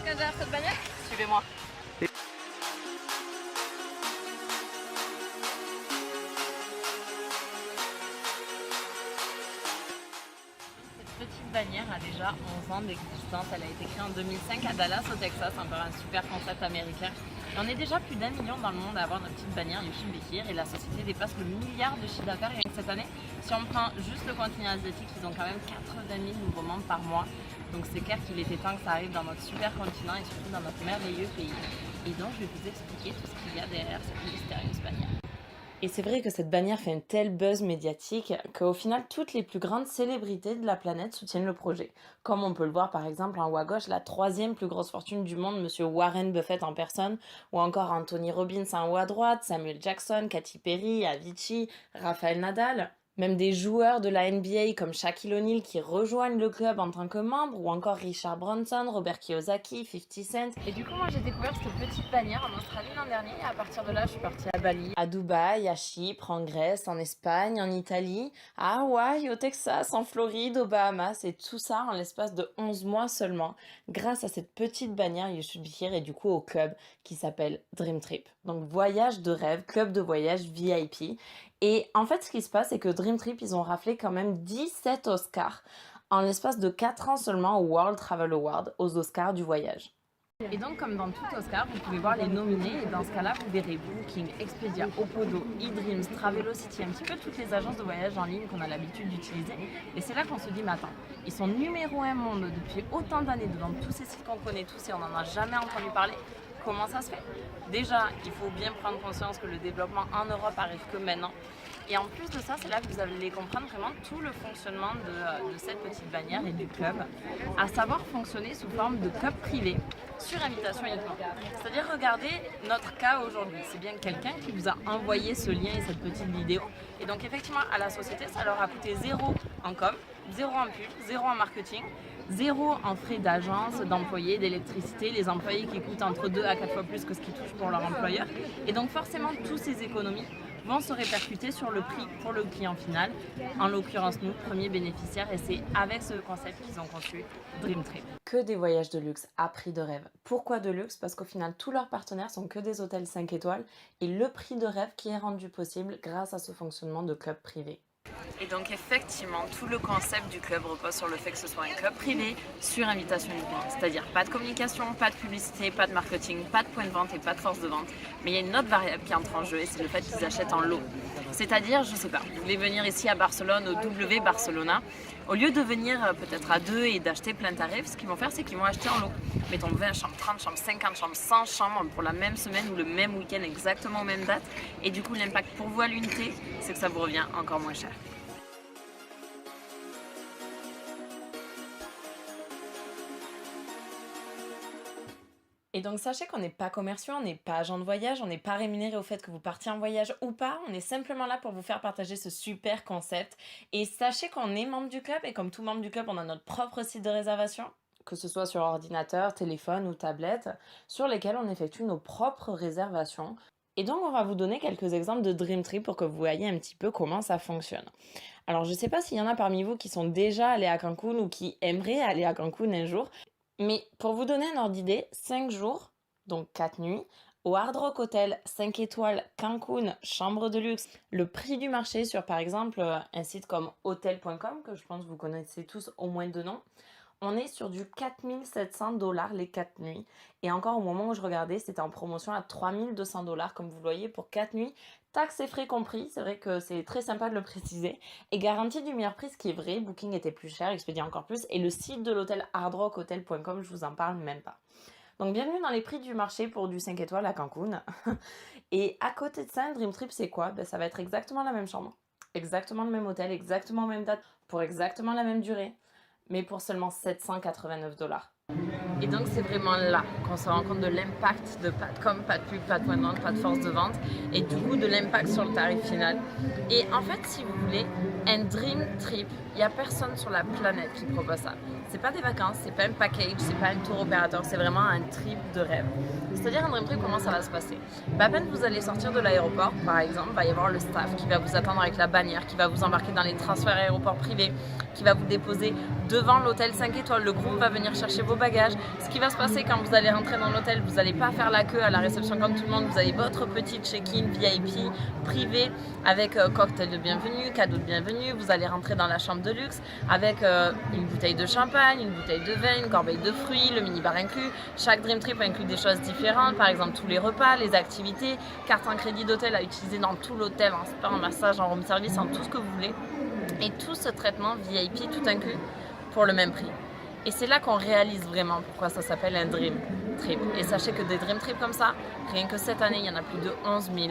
cache derrière cette bannière? Suivez-moi. Cette petite bannière a déjà 11 ans d'existence. Elle a été créée en 2005 à Dallas, au Texas, encore un super concept américain. Et on est déjà plus d'1 million dans le monde à avoir notre petite bannière Yushin Bekir et la société dépasse le milliard de chiffre d'affaires rien que cette année. Si on prend juste le continent asiatique, ils ont quand même 80 000 nouveaux membres par mois. Donc c'est clair qu'il était temps que ça arrive dans notre super continent et surtout dans notre merveilleux pays. Et donc je vais vous expliquer tout ce qu'il y a derrière cette mystérieuse bannière. Et c'est vrai que cette bannière fait un tel buzz médiatique qu'au final, toutes les plus grandes célébrités de la planète soutiennent le projet. Comme on peut le voir par exemple en haut à gauche, la 3e plus grosse fortune du monde, monsieur Warren Buffett en personne, ou encore Anthony Robbins en haut à droite, Samuel Jackson, Katy Perry, Avicii, Rafael Nadal. Même des joueurs de la NBA comme Shaquille O'Neal qui rejoignent le club en tant que membre, ou encore Richard Branson, Robert Kiyosaki, 50 Cent. Et du coup, moi j'ai découvert cette petite bannière en Australie l'an dernier, et à partir de là, je suis partie à Bali, à Dubaï, à Chypre, en Grèce, en Espagne, en Italie, à Hawaï, au Texas, en Floride, aux Bahamas, et tout ça en l'espace de 11 mois seulement, grâce à cette petite bannière Yushin Bekir et du coup au club qui s'appelle Dream Trip. Donc voyage de rêve, club de voyage VIP. Et en fait, ce qui se passe, c'est que Dream Trip, ils ont raflé quand même 17 Oscars en l'espace de 4 ans seulement au World Travel Award, aux Oscars du voyage. Et donc, comme dans tout Oscar, vous pouvez voir les nominés, et dans ce cas-là, vous verrez Booking, Expedia, Opodo, eDreams, Travelocity, un petit peu toutes les agences de voyage en ligne qu'on a l'habitude d'utiliser. Et c'est là qu'on se dit, mais attends, ils sont numéro 1 monde depuis autant d'années devant tous ces sites qu'on connaît tous et on n'en a jamais entendu parler. Comment ça se fait? Déjà, il faut bien prendre conscience que le développement en Europe arrive que maintenant. Et en plus de ça, c'est là que vous allez comprendre vraiment tout le fonctionnement de cette petite bannière et du club, à savoir fonctionner sous forme de club privé, sur invitation uniquement. C'est-à-dire, regardez notre cas aujourd'hui. C'est bien quelqu'un qui vous a envoyé ce lien et cette petite vidéo. Et donc, effectivement, à la société, ça leur a coûté 0 en com, 0 en pub, 0 en marketing, 0 en frais d'agence, d'employés, d'électricité, les employés qui coûtent entre 2 à 4 fois plus que ce qu'ils touchent pour leur employeur. Et donc forcément, toutes ces économies vont se répercuter sur le prix pour le client final, en l'occurrence nous, premiers bénéficiaires, et c'est avec ce concept qu'ils ont conçu Dream Trip. Que des voyages de luxe à prix de rêve. Pourquoi de luxe? Parce qu'au final, tous leurs partenaires sont que des hôtels 5 étoiles et le prix de rêve qui est rendu possible grâce à ce fonctionnement de club privé. Et donc effectivement, tout le concept du club repose sur le fait que ce soit un club privé sur invitation uniquement. C'est-à-dire pas de communication, pas de publicité, pas de marketing, pas de point de vente et pas de force de vente. Mais il y a une autre variable qui entre en jeu et c'est le fait qu'ils achètent en lot. C'est-à-dire, je sais pas, vous voulez venir ici à Barcelone, au W Barcelona, au lieu de venir peut-être à 2 et d'acheter plein tarif, ce qu'ils vont faire, c'est qu'ils vont acheter en lot. Mettons 20 chambres, 30 chambres, 50 chambres, 100 chambres pour la même semaine ou le même week-end exactement aux mêmes dates. Et du coup, l'impact pour vous à l'unité, c'est que ça vous revient encore moins cher. Et donc sachez qu'on n'est pas commerciaux, on n'est pas agent de voyage, on n'est pas rémunéré au fait que vous partiez en voyage ou pas, on est simplement là pour vous faire partager ce super concept. Et sachez qu'on est membre du club et comme tout membre du club, on a notre propre site de réservation, que ce soit sur ordinateur, téléphone ou tablette, sur lesquels on effectue nos propres réservations. Et donc on va vous donner quelques exemples de Dream Trip pour que vous voyez un petit peu comment ça fonctionne. Alors je ne sais pas s'il y en a parmi vous qui sont déjà allés à Cancun ou qui aimeraient aller à Cancun un jour. Mais pour vous donner un ordre d'idée, 5 jours, donc 4 nuits, au Hard Rock Hotel 5 étoiles Cancun, chambre de luxe, le prix du marché sur par exemple un site comme hotel.com, que je pense que vous connaissez tous au moins de nom, on est sur du 4 700 $ les 4 nuits. Et encore au moment où je regardais, c'était en promotion à 3 200 $ comme vous le voyez pour 4 nuits. Taxes et frais compris, c'est vrai que c'est très sympa de le préciser. Et garantie du meilleur prix, ce qui est vrai, Booking était plus cher, Expedia encore plus. Et le site de l'hôtel hardrockhotel.com, je vous en parle même pas. Donc bienvenue dans les prix du marché pour du 5 étoiles à Cancun. Et à côté de ça, un Dream Trip, c'est quoi? Ça va être exactement la même chambre, exactement le même hôtel, exactement la même date, pour exactement la même durée, mais pour seulement 789 $. Et donc c'est vraiment là qu'on se rend compte de l'impact de pas de com, pas de pub, pas de point de vente, pas de force de vente et du coup de l'impact sur le tarif final. Et en fait, si vous voulez, Un dream trip, il n'y a personne sur la planète qui propose ça. C'est pas des vacances, c'est pas un package, c'est pas un tour opérateur, c'est vraiment un trip de rêve. C'est-à-dire un dream trip, comment ça va se passer? À peine vous allez sortir de l'aéroport, par exemple, il va y avoir le staff qui va vous attendre avec la bannière, qui va vous embarquer dans les transferts aéroports privés, qui va vous déposer devant l'hôtel 5 étoiles. Le groupe va venir chercher vos bagages. Ce qui va se passer quand vous allez rentrer dans l'hôtel, vous n'allez pas faire la queue à la réception comme tout le monde. Vous avez votre petit check-in VIP privé avec cocktail de bienvenue, cadeau de bienvenue. Vous allez rentrer dans la chambre de luxe avec une bouteille de champagne, une bouteille de vin, une corbeille de fruits, le minibar inclus. Chaque dream trip inclut des choses différentes, par exemple tous les repas, les activités, carte en crédit d'hôtel à utiliser dans tout l'hôtel, en spa, en massage, en room service, en tout ce que vous voulez. Et tout ce traitement VIP tout inclus pour le même prix. Et c'est là qu'on réalise vraiment pourquoi ça s'appelle un dream trip. Et sachez que des dream trips comme ça, rien que cette année, il y en a plus de 11 000,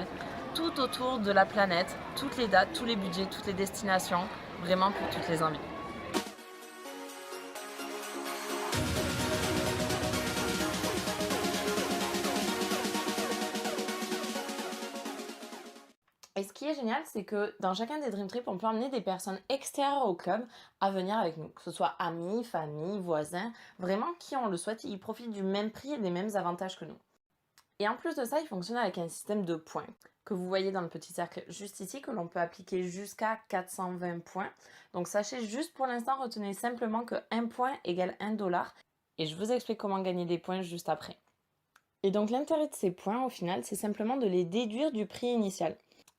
tout autour de la planète, toutes les dates, tous les budgets, toutes les destinations, vraiment pour toutes les envies. Et ce qui est génial, c'est que dans chacun des Dream Trips, on peut emmener des personnes extérieures au club à venir avec nous, que ce soit amis, famille, voisins, vraiment qui on le souhaite, ils profitent du même prix et des mêmes avantages que nous. Et en plus de ça, il fonctionne avec un système de points que vous voyez dans le petit cercle juste ici, que l'on peut appliquer jusqu'à 420 points. Donc sachez juste pour l'instant, retenez simplement que 1 point égale 1 dollar. Et je vous explique comment gagner des points juste après. Et donc l'intérêt de ces points, au final, c'est simplement de les déduire du prix initial.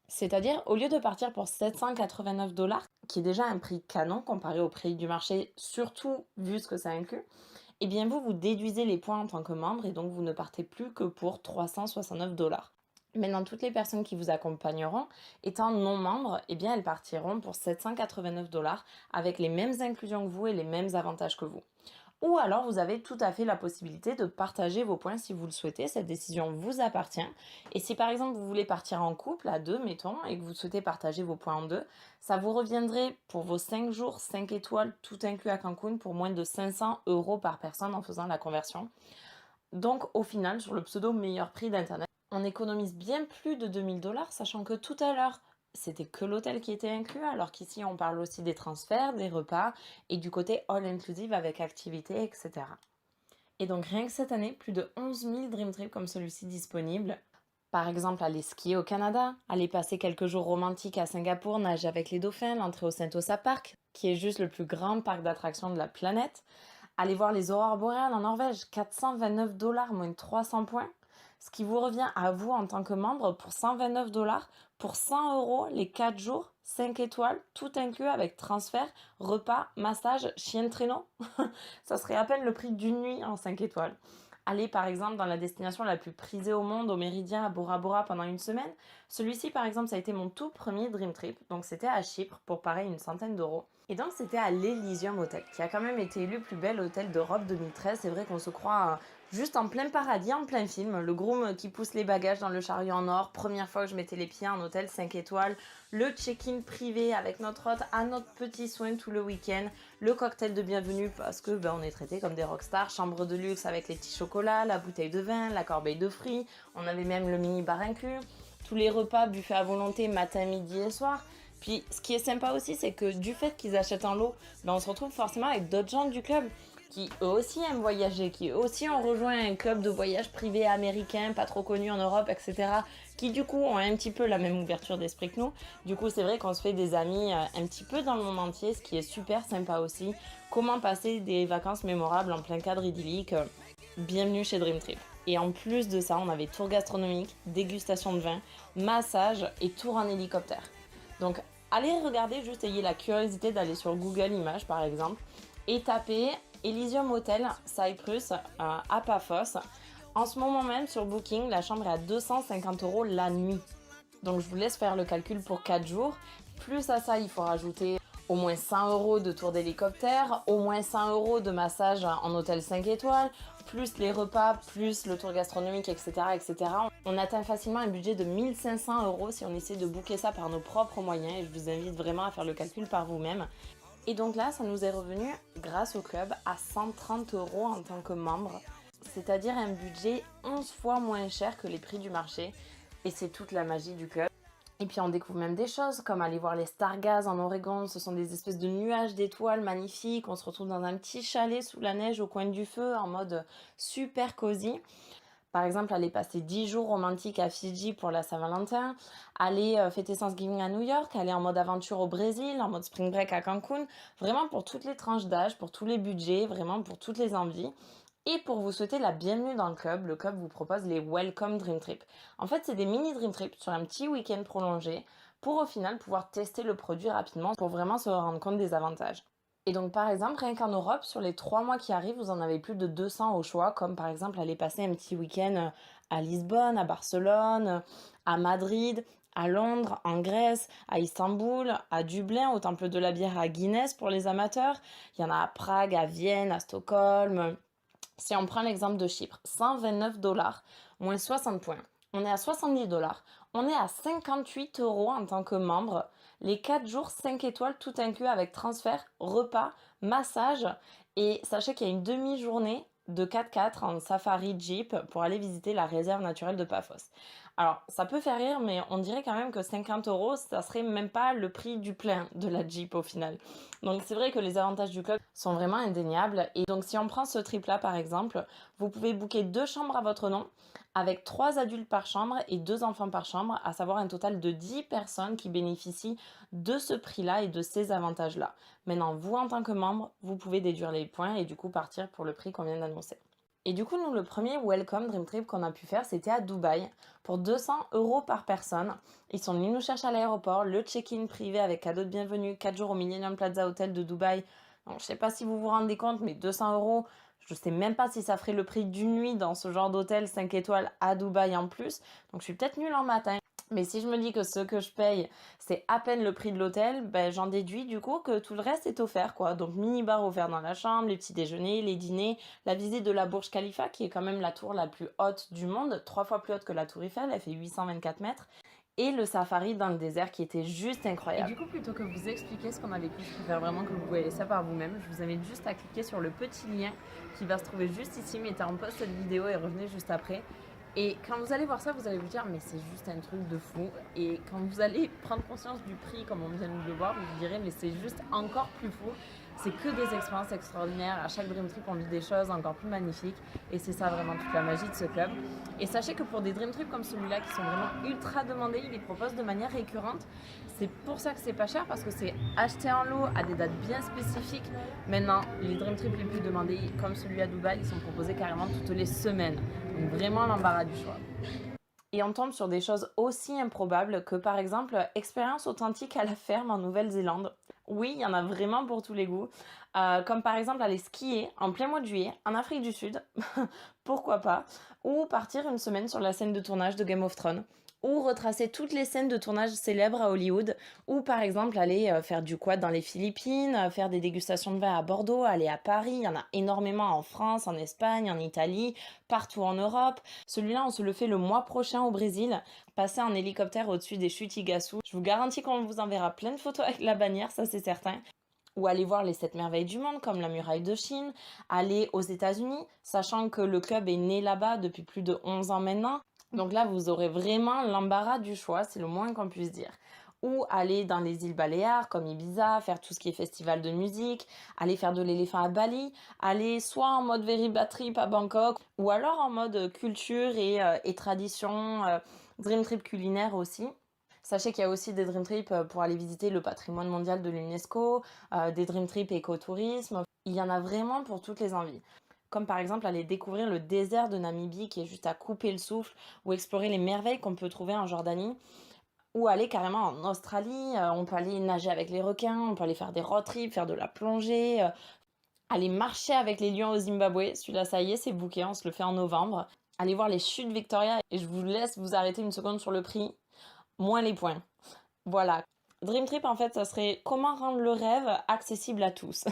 C'est-à-dire, au lieu de partir pour 789 dollars, qui est déjà un prix canon comparé au prix du marché, surtout vu ce que ça inclut, eh bien vous déduisez les points en tant que membre et donc vous ne partez plus que pour 369 dollars. Maintenant, toutes les personnes qui vous accompagneront, étant non membres, eh bien elles partiront pour 789 dollars avec les mêmes inclusions que vous et les mêmes avantages que vous. Ou alors vous avez tout à fait la possibilité de partager vos points si vous le souhaitez, cette décision vous appartient. Et si par exemple vous voulez partir en couple à deux, mettons, et que vous souhaitez partager vos points en deux, ça vous reviendrait pour vos 5 jours, 5 étoiles, tout inclus à Cancun, pour moins de 500 € par personne en faisant la conversion. Donc au final, sur le pseudo meilleur prix d'Internet, on économise bien plus de 2000 dollars, sachant que tout à l'heure, c'était que l'hôtel qui était inclus, alors qu'ici on parle aussi des transferts, des repas et du côté all inclusive avec activités, etc. Et donc rien que cette année, plus de 11 000 Dream Trips comme celui-ci disponibles. Par exemple, aller skier au Canada, aller passer quelques jours romantiques à Singapour, nager avec les dauphins, l'entrée au Sentosa Park, qui est juste le plus grand parc d'attractions de la planète. Aller voir les aurores boréales en Norvège, 429 dollars moins 300 points. Ce qui vous revient à vous en tant que membre pour 129 dollars, pour 100 € les 4 jours, 5 étoiles, tout inclus avec transfert, repas, massage, chien de traîneau. Ça serait à peine le prix d'une nuit en 5 étoiles. Aller par exemple dans la destination la plus prisée au monde, au Méridien, à Bora Bora pendant une semaine. Celui-ci par exemple, ça a été mon tout premier Dream Trip, donc c'était à Chypre pour pareil une centaine d'euros. Et donc c'était à l'Elysium Hotel, qui a quand même été élu plus bel hôtel d'Europe 2013. C'est vrai qu'on se croit juste en plein paradis, en plein film. Le groom qui pousse les bagages dans le chariot en or. Première fois que je mettais les pieds en hôtel 5 étoiles. Le check-in privé avec notre hôte à notre petit soin tout le week-end. Le cocktail de bienvenue parce que on est traité comme des rockstars. Chambre de luxe avec les petits chocolats, la bouteille de vin, la corbeille de fruits. On avait même le mini-bar inclus. Tous les repas, buffet à volonté, matin, midi et soir. Puis ce qui est sympa aussi, c'est que du fait qu'ils achètent en lot, on se retrouve forcément avec d'autres gens du club qui eux aussi aiment voyager, qui eux aussi ont rejoint un club de voyage privé américain, pas trop connu en Europe, etc. Qui du coup ont un petit peu la même ouverture d'esprit que nous. Du coup c'est vrai qu'on se fait des amis un petit peu dans le monde entier, ce qui est super sympa aussi. Comment passer des vacances mémorables en plein cadre idyllique. Bienvenue chez Dream Trip. Et en plus de ça, on avait tour gastronomique, dégustation de vin, massage et tour en hélicoptère. Donc allez regarder, juste ayez la curiosité d'aller sur Google Images par exemple et tapez Elysium Hotel Cyprus à Paphos. En ce moment même sur Booking, la chambre est à 250 € la nuit. Donc je vous laisse faire le calcul pour 4 jours. Plus à ça, il faut rajouter au moins 100 € de tour d'hélicoptère, au moins 100 € de massage en hôtel 5 étoiles, plus les repas, plus le tour gastronomique, etc., etc. On atteint facilement un budget de 1500 € si on essaie de booker ça par nos propres moyens et je vous invite vraiment à faire le calcul par vous-même. Et donc là, ça nous est revenu, grâce au club, à 130 € en tant que membre, c'est-à-dire un budget 11 fois moins cher que les prix du marché et c'est toute la magie du club. Et puis on découvre même des choses comme aller voir les Stargazes en Oregon. Ce sont des espèces de nuages d'étoiles magnifiques. On se retrouve dans un petit chalet sous la neige au coin du feu en mode super cosy. Par exemple, aller passer 10 jours romantiques à Fidji pour la Saint-Valentin, aller fêter Thanksgiving à New York, aller en mode aventure au Brésil, en mode spring break à Cancun, vraiment pour toutes les tranches d'âge, pour tous les budgets, vraiment pour toutes les envies. Et pour vous souhaiter la bienvenue dans le club vous propose les Welcome Dream Trip. En fait, c'est des mini Dream Trips sur un petit week-end prolongé pour au final pouvoir tester le produit rapidement pour vraiment se rendre compte des avantages. Et donc, par exemple, rien qu'en Europe, sur les 3 mois qui arrivent, vous en avez plus de 200 au choix, comme par exemple aller passer un petit week-end à Lisbonne, à Barcelone, à Madrid, à Londres, en Grèce, à Istanbul, à Dublin, au Temple de la Bière à Guinness pour les amateurs. Il y en a à Prague, à Vienne, à Stockholm. Si on prend l'exemple de Chypre, 129 dollars, moins 60 points. On est à 70 dollars. On est à 58 euros en tant que membre. Les 4 jours, 5 étoiles, tout inclus avec transfert, repas, massage. Et sachez qu'il y a une demi-journée de 4x4 en safari Jeep pour aller visiter la réserve naturelle de Paphos. Alors, ça peut faire rire, mais on dirait quand même que 50 euros, ça serait même pas le prix du plein de la Jeep au final. Donc, c'est vrai que les avantages du club sont vraiment indéniables. Et donc, si on prend ce trip-là, par exemple, vous pouvez booker 2 chambres à votre nom, avec 3 adultes par chambre et 2 enfants par chambre, à savoir un total de 10 personnes qui bénéficient de ce prix-là et de ces avantages-là. Maintenant, vous, en tant que membre, vous pouvez déduire les points et du coup partir pour le prix qu'on vient d'annoncer. Et du coup, nous, le premier Welcome Dream Trip qu'on a pu faire, c'était à Dubaï, pour 200 euros par personne. Ils sont venus nous chercher à l'aéroport, le check-in privé avec cadeau de bienvenue, 4 jours au Millennium Plaza Hotel de Dubaï. Donc, je sais pas si vous vous rendez compte, mais 200 euros, je sais même pas si ça ferait le prix d'une nuit dans ce genre d'hôtel 5 étoiles à Dubaï en plus. Donc, je suis peut-être nulle en matin. Mais si je me dis que ce que je paye, c'est à peine le prix de l'hôtel, ben j'en déduis du coup que tout le reste est offert, quoi. Donc mini-bar offert dans la chambre, les petits déjeuners, les dîners, la visite de la Burj Khalifa, qui est quand même la tour la plus haute du monde, 3 fois plus haute que la tour Eiffel, elle fait 824 mètres, et le safari dans le désert qui était juste incroyable. Et du coup, plutôt que vous expliquer ce qu'on a vécu, je préfère vraiment que vous voyez ça par vous-même. Je vous invite juste à cliquer sur le petit lien qui va se trouver juste ici, mettez en pause cette vidéo et revenez juste après. Et quand vous allez voir ça, vous allez vous dire mais c'est juste un truc de fou. Et quand vous allez prendre conscience du prix comme on vient de le voir, vous vous direz mais c'est juste encore plus fou. C'est que des expériences extraordinaires. À chaque Dream Trip, on vit des choses encore plus magnifiques. Et c'est ça vraiment toute la magie de ce club. Et sachez que pour des Dream Trips comme celui-là, qui sont vraiment ultra demandés, ils les proposent de manière récurrente. C'est pour ça que c'est pas cher, parce que c'est acheté en lot à des dates bien spécifiques. Maintenant, les Dream Trips les plus demandés, comme celui à Dubaï, ils sont proposés carrément toutes les semaines. Donc vraiment l'embarras du choix. Et on tombe sur des choses aussi improbables que par exemple expérience authentique à la ferme en Nouvelle-Zélande. Oui, il y en a vraiment pour tous les goûts. Comme par exemple aller skier en plein mois de juillet en Afrique du Sud, pourquoi pas. Ou partir une semaine sur la scène de tournage de Game of Thrones. Ou retracer toutes les scènes de tournage célèbres à Hollywood. Ou par exemple aller faire du quad dans les Philippines, faire des dégustations de vin à Bordeaux, aller à Paris. Il y en a énormément en France, en Espagne, en Italie, partout en Europe. Celui-là, on se le fait le mois prochain au Brésil. Passer en hélicoptère au-dessus des chutes Iguaçu. Je vous garantis qu'on vous enverra plein de photos avec la bannière, ça c'est certain. Ou aller voir les 7 merveilles du monde comme la muraille de Chine, aller aux États-Unis, sachant que le club est né là-bas depuis plus de 11 ans maintenant. Donc là, vous aurez vraiment l'embarras du choix, c'est le moins qu'on puisse dire. Ou aller dans les îles Baléares comme Ibiza, faire tout ce qui est festival de musique, aller faire de l'éléphant à Bali, aller soit en mode very bad trip à Bangkok, ou alors en mode culture et tradition, dream trip culinaire aussi. Sachez qu'il y a aussi des Dream Trips pour aller visiter le patrimoine mondial de l'UNESCO, des Dream Trips écotourisme. Il y en a vraiment pour toutes les envies. Comme par exemple aller découvrir le désert de Namibie qui est juste à couper le souffle, ou explorer les merveilles qu'on peut trouver en Jordanie, ou aller carrément en Australie. On peut aller nager avec les requins, on peut aller faire des road trips, faire de la plongée, aller marcher avec les lions au Zimbabwe. Celui-là, ça y est, c'est booké, on se le fait en novembre. Aller voir les chutes Victoria, et je vous laisse vous arrêter une seconde sur le prix. Moins les points. Voilà. Dream Trip, en fait, ça serait comment rendre le rêve accessible à tous.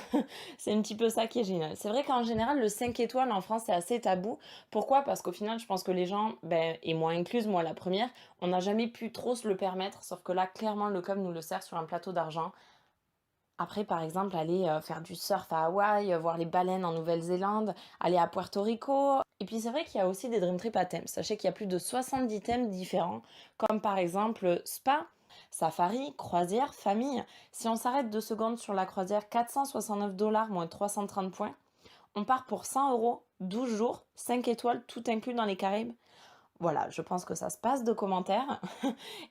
C'est un petit peu ça qui est génial. C'est vrai qu'en général, le 5 étoiles en France, c'est assez tabou. Pourquoi? Parce qu'au final, je pense que les gens, et moi incluse, moi la première, on n'a jamais pu trop se le permettre. Sauf que là, clairement, le club nous le sert sur un plateau d'argent. Après, par exemple, aller faire du surf à Hawaï, voir les baleines en Nouvelle-Zélande, aller à Puerto Rico. Et puis c'est vrai qu'il y a aussi des Dream Trips à thème. Sachez qu'il y a plus de 70 thèmes différents, comme par exemple spa, Safari, croisière, famille. Si on s'arrête 2 secondes sur la croisière, 469 $ moins 330 points. On part pour 100 €, 12 jours, 5 étoiles, tout inclus dans les Caraïbes. Voilà, je pense que ça se passe de commentaires.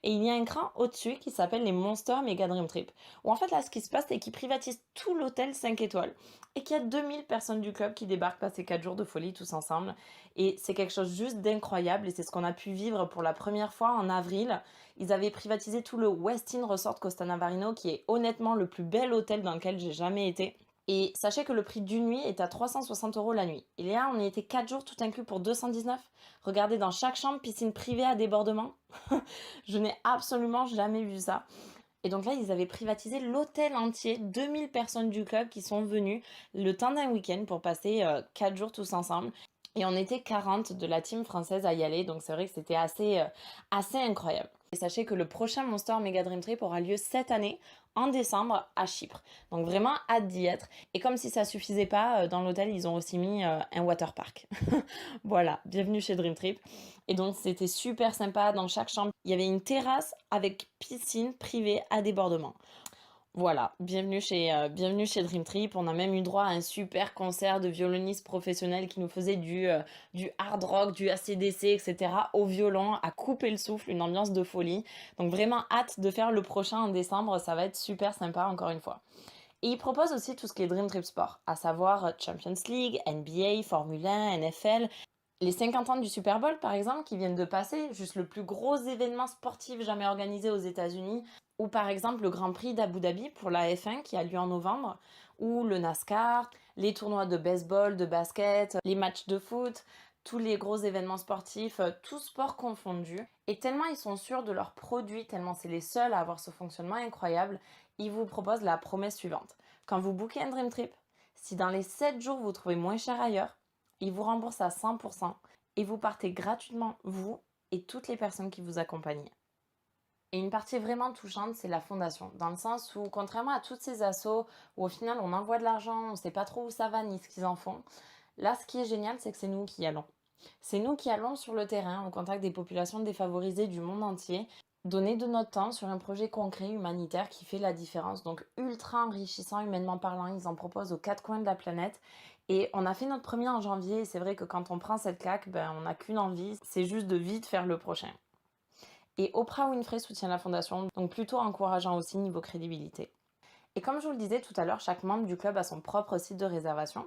Et il y a un cran au-dessus qui s'appelle les Monster Mega Dream Trip. Où en fait, là, ce qui se passe, c'est qu'ils privatisent tout l'hôtel 5 étoiles. Et qu'il y a 2000 personnes du club qui débarquent passer 4 jours de folie tous ensemble. Et c'est quelque chose juste d'incroyable. Et c'est ce qu'on a pu vivre pour la première fois en avril. Ils avaient privatisé tout le Westin Resort Costa Navarino, qui est honnêtement le plus bel hôtel dans lequel j'ai jamais été. Et sachez que le prix d'une nuit est à 360 € la nuit. Et là, on y était 4 jours tout inclus pour 219. Regardez, dans chaque chambre, piscine privée à débordement. Je n'ai absolument jamais vu ça. Et donc là, ils avaient privatisé l'hôtel entier, 2000 personnes du club qui sont venues le temps d'un week-end pour passer 4 jours tous ensemble. Et on était 40 de la team française à y aller, donc c'est vrai que c'était assez incroyable. Et sachez que le prochain Monster Mega Dream Trip aura lieu cette année, en décembre, à Chypre. Donc vraiment hâte d'y être. Et comme si ça suffisait pas, dans l'hôtel, ils ont aussi mis un water park. Voilà, bienvenue chez Dream Trip. Et donc c'était super sympa, dans chaque chambre, il y avait une terrasse avec piscine privée à débordement. Voilà, bienvenue chez Dream Trip. On a même eu droit à un super concert de violonistes professionnels qui nous faisaient du hard rock, du AC/DC, etc. au violon, à couper le souffle, une ambiance de folie. Donc vraiment hâte de faire le prochain en décembre, ça va être super sympa encore une fois. Et ils proposent aussi tout ce qui est Dream Trip Sport, à savoir Champions League, NBA, Formule 1, NFL. Les 50 ans du Super Bowl, par exemple, qui viennent de passer, juste le plus gros événement sportif jamais organisé aux États-Unis, ou par exemple le Grand Prix d'Abu Dhabi pour la F1 qui a lieu en novembre, ou le NASCAR, les tournois de baseball, de basket, les matchs de foot, tous les gros événements sportifs, tous sports confondus. Et tellement ils sont sûrs de leurs produits, tellement c'est les seuls à avoir ce fonctionnement incroyable, ils vous proposent la promesse suivante. Quand vous bookez un Dream Trip, si dans les 7 jours vous trouvez moins cher ailleurs, ils vous remboursent à 100% et vous partez gratuitement, vous et toutes les personnes qui vous accompagnent. Et une partie vraiment touchante, c'est la fondation, dans le sens où, contrairement à toutes ces assos, où au final on envoie de l'argent, on ne sait pas trop où ça va ni ce qu'ils en font, là ce qui est génial, c'est que c'est nous qui y allons. C'est nous qui allons sur le terrain, au contact des populations défavorisées du monde entier, donner de notre temps sur un projet concret humanitaire qui fait la différence. Donc ultra enrichissant humainement parlant, ils en proposent aux 4 coins de la planète. Et on a fait notre premier en janvier, et c'est vrai que quand on prend cette claque, on n'a qu'une envie, c'est juste de vite faire le prochain. Et Oprah Winfrey soutient la fondation, donc plutôt encourageant aussi niveau crédibilité. Et comme je vous le disais tout à l'heure, chaque membre du club a son propre site de réservation,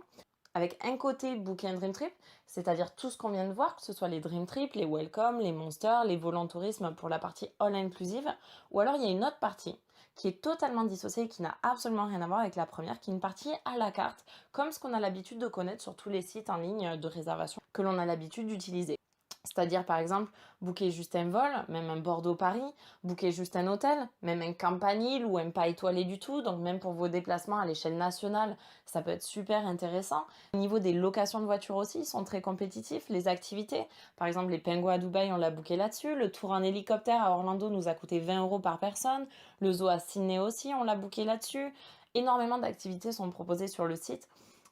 avec un côté Booking Dream Trip, c'est-à-dire tout ce qu'on vient de voir, que ce soit les Dream Trip, les Welcome, les Monsters, les Volontourisme pour la partie all inclusive, ou alors il y a une autre partie qui est totalement dissociée et qui n'a absolument rien à voir avec la première, qui est une partie à la carte, comme ce qu'on a l'habitude de connaître sur tous les sites en ligne de réservation que l'on a l'habitude d'utiliser. C'est-à-dire, par exemple, booker juste un vol, même un Bordeaux-Paris, booker juste un hôtel, même un campanile ou un pas étoilé du tout, donc même pour vos déplacements à l'échelle nationale, ça peut être super intéressant. Au niveau des locations de voitures aussi, ils sont très compétitifs, les activités. Par exemple, les pingouins à Dubaï, on l'a booké là-dessus, le tour en hélicoptère à Orlando nous a coûté 20 € par personne, le zoo à Sydney aussi, on l'a booké là-dessus. Énormément d'activités sont proposées sur le site.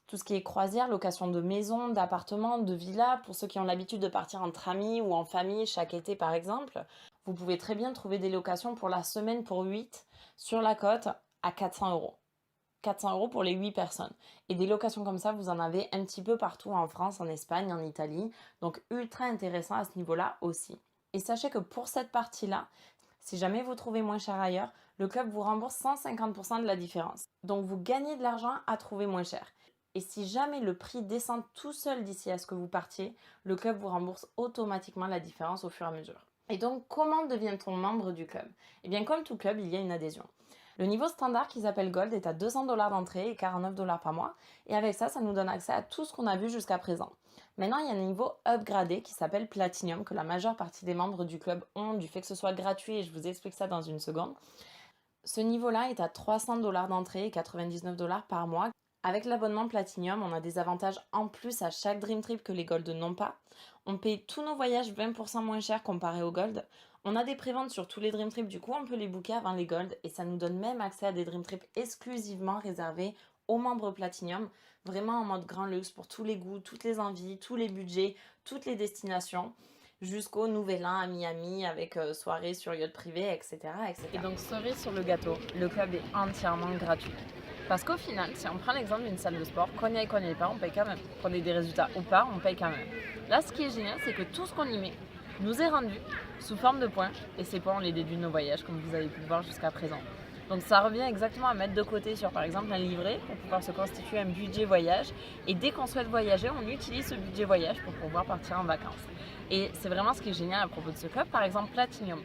Tout ce qui est croisière, location de maisons, d'appartements, de villas, pour ceux qui ont l'habitude de partir entre amis ou en famille chaque été par exemple, vous pouvez très bien trouver des locations pour la semaine pour 8 sur la côte à 400 €. 400 € pour les 8 personnes. Et des locations comme ça, vous en avez un petit peu partout en France, en Espagne, en Italie. Donc ultra intéressant à ce niveau-là aussi. Et sachez que pour cette partie-là, si jamais vous trouvez moins cher ailleurs, le club vous rembourse 150% de la différence. Donc vous gagnez de l'argent à trouver moins cher. Et si jamais le prix descend tout seul d'ici à ce que vous partiez, le club vous rembourse automatiquement la différence au fur et à mesure. Et donc, comment devient-on membre du club? Eh bien, comme tout club, il y a une adhésion. Le niveau standard qu'ils appellent Gold est à 200 $ d'entrée et 49 $ par mois. Et avec ça, ça nous donne accès à tout ce qu'on a vu jusqu'à présent. Maintenant, il y a un niveau upgradé qui s'appelle Platinum, que la majeure partie des membres du club ont, du fait que ce soit gratuit, et je vous explique ça dans une seconde. Ce niveau-là est à 300 $ d'entrée et 99 $ par mois. Avec l'abonnement Platinum, on a des avantages en plus à chaque Dream Trip que les Gold n'ont pas. On paye tous nos voyages 20% moins cher comparé aux Gold. On a des préventes sur tous les Dream Trips, du coup on peut les booker avant les Gold et ça nous donne même accès à des Dream Trips exclusivement réservés aux membres Platinum, vraiment en mode grand luxe pour tous les goûts, toutes les envies, tous les budgets, toutes les destinations. jusqu'au Nouvel An à Miami avec soirée sur yacht privé, etc., etc. Et donc, cerise sur le gâteau, le club est entièrement gratuit. Parce qu'au final, si on prend l'exemple d'une salle de sport, qu'on y aille, qu'on n'y aille pas, on paye quand même. Qu'on ait des résultats ou pas, on paye quand même. Là, ce qui est génial, c'est que tout ce qu'on y met nous est rendu sous forme de points. Et ces points, on les déduit de nos voyages, comme vous avez pu le voir jusqu'à présent. Donc ça revient exactement à mettre de côté sur par exemple un livret pour pouvoir se constituer un budget voyage. Et dès qu'on souhaite voyager, on utilise ce budget voyage pour pouvoir partir en vacances. Et c'est vraiment ce qui est génial à propos de ce club. Par exemple, Platinum,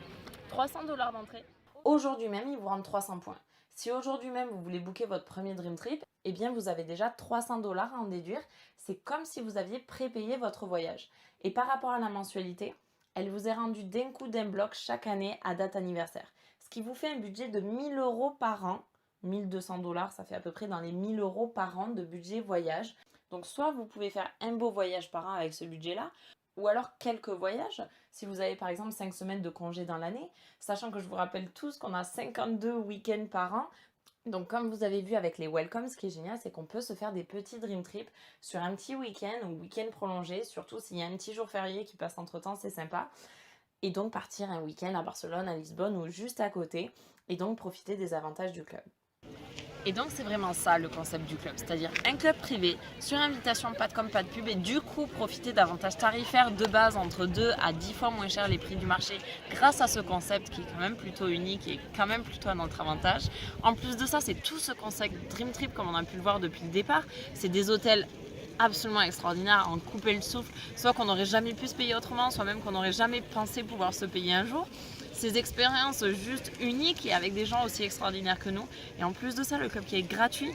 300 $ d'entrée. Aujourd'hui même, il vous rend 300 points. Si aujourd'hui même vous voulez booker votre premier Dream Trip, eh bien vous avez déjà 300 $ à en déduire. C'est comme si vous aviez prépayé votre voyage. Et par rapport à la mensualité, elle vous est rendue d'un coup d'un bloc chaque année à date anniversaire. Ce qui vous fait un budget de 1000 € par an. 1200 $, ça fait à peu près dans les 1000 € par an de budget voyage. Donc soit vous pouvez faire un beau voyage par an avec ce budget-là, ou alors quelques voyages, si vous avez par exemple 5 semaines de congé dans l'année, sachant que je vous rappelle tous qu'on a 52 week-ends par an. Donc comme vous avez vu avec les welcomes, ce qui est génial, c'est qu'on peut se faire des petits dream trips sur un petit week-end ou week-end prolongé, surtout s'il y a un petit jour férié qui passe entre temps, c'est sympa. Et donc partir un week-end à Barcelone, à Lisbonne ou juste à côté, et donc profiter des avantages du club. Et donc c'est vraiment ça le concept du club, c'est-à-dire un club privé, sur invitation, pas de com, pas de pub, et du coup profiter d'avantages tarifaires de base entre 2 à 10 fois moins cher les prix du marché grâce à ce concept qui est quand même plutôt unique et quand même plutôt à notre avantage. En plus de ça, c'est tout ce concept Dream Trip comme on a pu le voir depuis le départ, c'est des hôtels absolument extraordinaires, à en couper le souffle, soit qu'on n'aurait jamais pu se payer autrement, soit même qu'on n'aurait jamais pensé pouvoir se payer un jour. Ces expériences juste uniques et avec des gens aussi extraordinaires que nous. Et en plus de ça, le club qui est gratuit,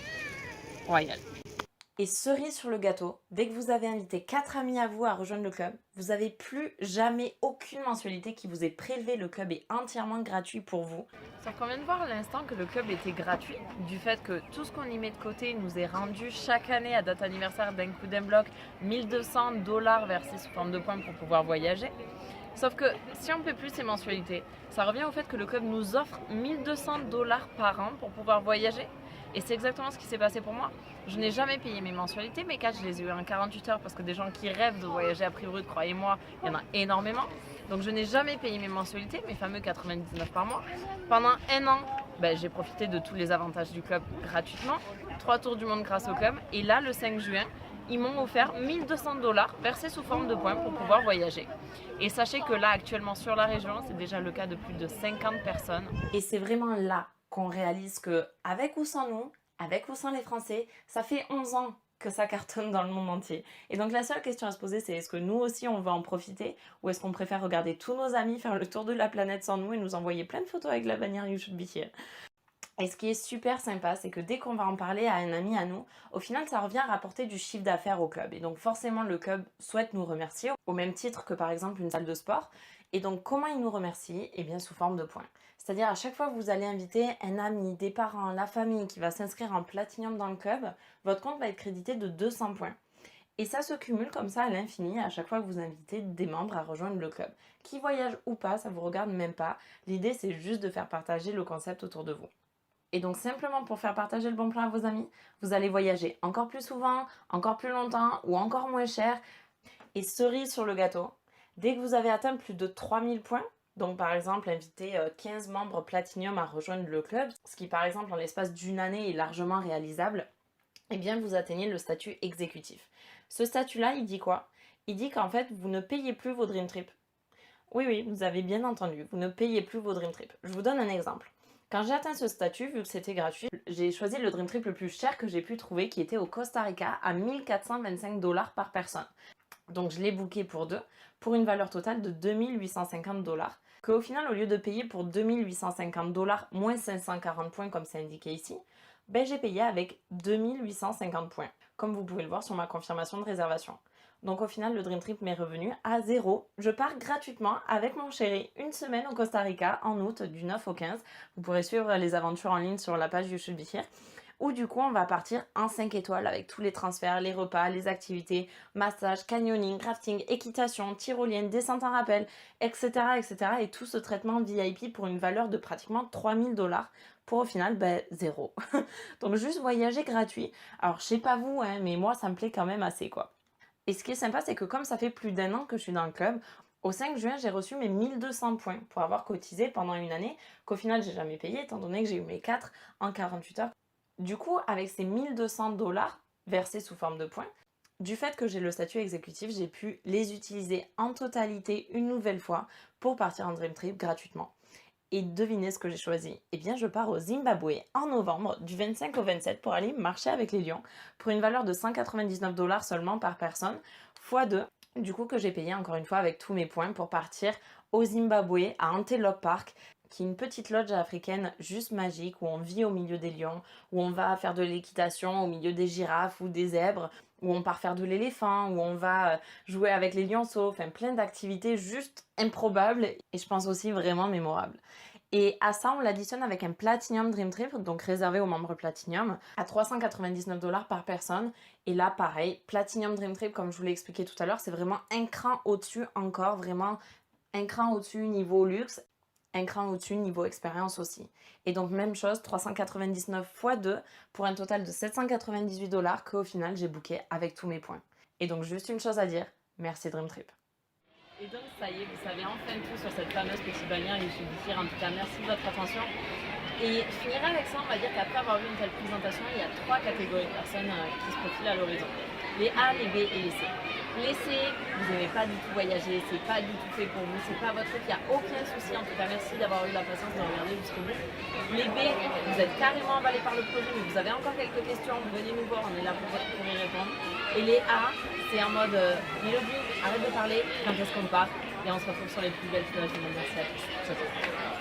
royal. Et cerise sur le gâteau, dès que vous avez invité 4 amis à vous à rejoindre le club, vous n'avez plus jamais aucune mensualité qui vous est prélevée. Le club est entièrement gratuit pour vous. Sauf qu'on vient de voir à l'instant que le club était gratuit, du fait que tout ce qu'on y met de côté nous est rendu chaque année à date anniversaire d'un coup d'un bloc 1200 $ versés sous forme de points pour pouvoir voyager. Sauf que si on ne paie plus ces mensualités, ça revient au fait que le club nous offre 1200 $ par an pour pouvoir voyager. Et c'est exactement ce qui s'est passé pour moi. Je n'ai jamais payé mes mensualités, mes 4, je les ai eu en 48 heures parce que des gens qui rêvent de voyager à prix brut, croyez-moi, il y en a énormément. Donc je n'ai jamais payé mes mensualités, mes fameux 99 par mois. Pendant un an, j'ai profité de tous les avantages du club gratuitement. 3 tours du monde grâce au club. Et là, le 5 juin, ils m'ont offert 1200 $ versés sous forme de points pour pouvoir voyager. Et sachez que là, actuellement sur la région, c'est déjà le cas de plus de 50 personnes. Et c'est vraiment là qu'on réalise que, avec ou sans nous, avec ou sans les Français, ça fait 11 ans que ça cartonne dans le monde entier. Et donc la seule question à se poser, c'est est-ce que nous aussi on va en profiter, ou est-ce qu'on préfère regarder tous nos amis faire le tour de la planète sans nous et nous envoyer plein de photos avec la bannière You Should Be Here. Et ce qui est super sympa, c'est que dès qu'on va en parler à un ami à nous, au final, ça revient à rapporter du chiffre d'affaires au club. Et donc forcément, le club souhaite nous remercier, au même titre que par exemple une salle de sport. Et donc comment il nous remercie? Eh bien sous forme de points. C'est-à-dire à chaque fois que vous allez inviter un ami, des parents, la famille qui va s'inscrire en Platinum dans le club, votre compte va être crédité de 200 points. Et ça se cumule comme ça à l'infini à chaque fois que vous invitez des membres à rejoindre le club. Qui voyagent ou pas, ça vous regarde même pas. L'idée, c'est juste de faire partager le concept autour de vous. Et donc simplement pour faire partager le bon plan à vos amis, vous allez voyager encore plus souvent, encore plus longtemps ou encore moins cher. Et cerise sur le gâteau, dès que vous avez atteint plus de 3000 points, donc par exemple inviter 15 membres Platinum à rejoindre le club, ce qui par exemple en l'espace d'une année est largement réalisable, eh bien vous atteignez le statut exécutif. Ce statut-là, il dit quoi? Il dit qu'en fait vous ne payez plus vos Dream Trips. Oui, vous avez bien entendu, vous ne payez plus vos Dream Trips. Je vous donne un exemple. Quand j'ai atteint ce statut, vu que c'était gratuit, j'ai choisi le Dream Trip le plus cher que j'ai pu trouver, qui était au Costa Rica à 1425 $ par personne. Donc je l'ai booké pour deux, pour une valeur totale de 2850 $. Qu'au final, au lieu de payer pour 2850 $ moins 540 points comme c'est indiqué ici, j'ai payé avec 2850 points, comme vous pouvez le voir sur ma confirmation de réservation. Donc au final, le Dream Trip m'est revenu à 0. Je pars gratuitement avec mon chéri une semaine au Costa Rica en août du 9 au 15. Vous pourrez suivre les aventures en ligne sur la page You Should Be Here. Où du coup, on va partir en 5 étoiles avec tous les transferts, les repas, les activités, massage, canyoning, rafting, équitation, tyrolienne, descente en rappel, etc., etc. Et tout ce traitement VIP pour une valeur de pratiquement 3000 $. Pour au final, 0. Donc juste voyager gratuit. Alors je sais pas vous, mais moi ça me plaît quand même assez quoi. Et ce qui est sympa, c'est que comme ça fait plus d'un an que je suis dans le club, Au 5 juin, j'ai reçu mes 1200 points pour avoir cotisé pendant une année qu'au final, j'ai jamais payé étant donné que j'ai eu mes 4 en 48 heures. Du coup, avec ces 1200 dollars versés sous forme de points, du fait que j'ai le statut exécutif, j'ai pu les utiliser en totalité une nouvelle fois pour partir en Dream Trip gratuitement. Et devinez ce que j'ai choisi. Eh bien, je pars au Zimbabwe en novembre, du 25 au 27, pour aller marcher avec les lions, pour une valeur de 199 dollars seulement par personne, fois 2. Du coup, que j'ai payé encore une fois avec tous mes points pour partir au Zimbabwe, à Antelope Park, qui est une petite lodge africaine juste magique, où on vit au milieu des lions, où on va faire de l'équitation au milieu des girafes ou des zèbres, où on part faire de l'éléphant, où on va jouer avec les lionceaux, enfin plein d'activités juste improbables et je pense aussi vraiment mémorables. Et à ça, on l'additionne avec un Platinum Dream Trip, donc réservé aux membres Platinum, à 399 dollars par personne. Et là, pareil, Platinum Dream Trip, comme je vous l'ai expliqué tout à l'heure, c'est vraiment un cran au-dessus encore, vraiment un cran au-dessus niveau luxe, un cran au-dessus niveau expérience aussi. Et donc même chose, 399 x 2 pour un total de 798 dollars qu'au final j'ai booké avec tous mes points. Et donc juste une chose à dire, merci Dream Trip. Et donc ça y est, vous savez enfin tout sur cette fameuse petite bannière Yoshi Bikir. En tout cas, merci de votre attention. Et je finirai avec ça, on va dire qu'après avoir vu une telle présentation, il y a 3 catégories de personnes qui se profilent à l'horizon. Les A, les B et les C. Les C, vous n'aimez pas du tout voyager, c'est pas du tout fait pour vous, c'est pas votre truc, il n'y a aucun souci. En tout cas, merci d'avoir eu la patience de regarder jusqu'au bout. Les B, vous êtes carrément emballés par le projet, mais vous avez encore quelques questions, venez nous voir, on est là pour y répondre. Et les A, c'est en mode Mélodie, arrête de parler, quand est-ce qu'on part? Et on se retrouve sur les plus belles plages du monde. Merci à tous. Ciao, ciao.